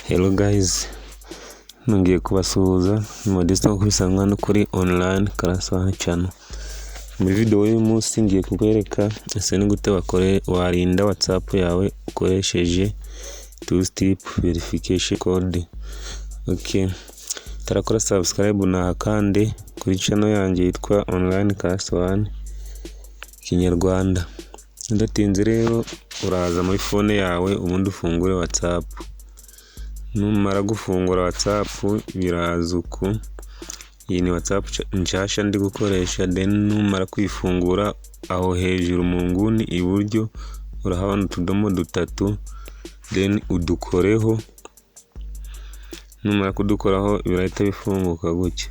Hello guys, nongeye kubasuhuza Modeste nko bisanzwe hano kuri online class 1 channel. Muri video y'uyu munsi ngiye kukwereka ese ni gute warinda WhatsApp yawe ukoresheje two step verification code. Okay, tarakora subscribe na kandi kuri channel yanjye yitwa online class 1 Kinyarwanda. Ndatinze rero uraza muri phone yawe ubundi ufungure WhatsApp. Numara gufungura WhatsApp biraza uku. Iyi ni WhatsApp nshasha ndi gukoresha, then numara kwifungura aho hejuru mu nguni iburyo urahabona utudomo dutatu, then udukoreho. Numara kudukoraho birahita bifunguka gutya,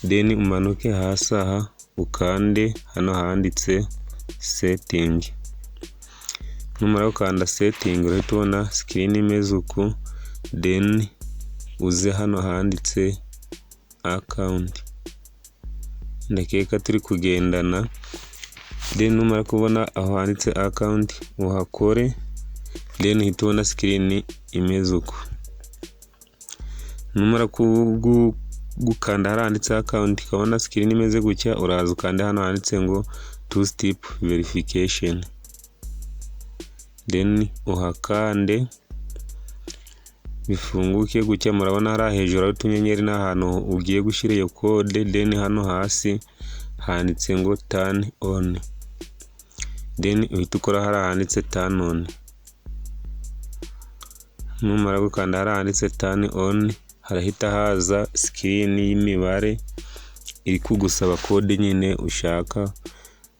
then umanuke hasi aha ukande hano handitse setting. Numara gukanda setting urahita ubona screen imeze uku, then uze hano handitse account. Ndakeka turi kugendana. Then numara kubona aho handitse account uhakore, then uhita ubona screen imeze uku. Numara gukanda handitse account ukabona screen imeze gutya, uraza ukanda hano handitse ngo two step verification, then uhakande bifunguke gutya. Murabona hari hejuru ari utunyenyeri n'ahantu ugiye gushyira iyo code, then hano hasi handitse ngo turn on, then uhita ukora hari handitse turn on. Numara gukanda hari handitse turn on harahita haza screen y'imibare iri kugusaba code nyine ushaka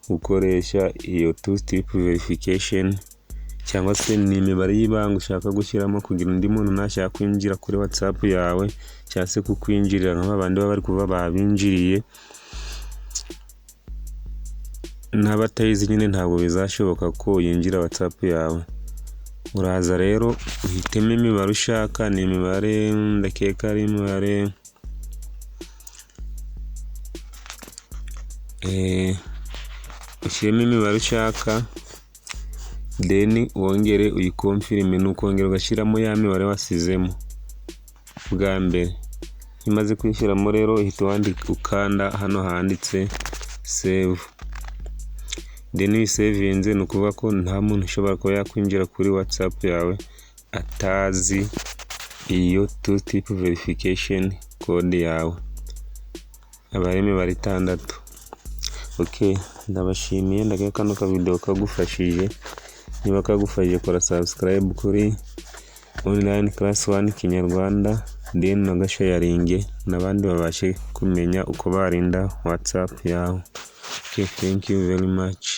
gukoresha iyo two step verification, cyangwa se ni imibare y'ibanga ushaka gushyiramo kugira undi muntu nashaka kwinjira kuri WhatsApp yawe cyangwa se kukwinjirira nk'abandi bari kuba babinjiriye n'abatayizi nyine ntabwo bizashoboka ko yinjira WhatsApp yawe. Uraza rero uhitemo imibare ushaka, ni imibare ndakeka ari imibare ushyiremo imibare ushaka, then wongere uyikonfirme, nukongera ugashyiramo ya mibare wasizemo bwa mbere. Imaze kwishyiramo rero uhita ukanda hano handitse save, then uyisavinze. Ni ukuvuga ko nta muntu ushobora kuba yakwinjira kuri WhatsApp yawe atazi iyo two step verification code yawe, aba ari imibare 6. Okay, ndabashimiye, ndakeka kano ka video kagufashije. Niba kagufashije kora subscribe kuri online class 1 Kinyarwanda, then nagasharinge n'abandi babashe kumenya uko barinda WhatsApp yawe. Okay, thank you very much.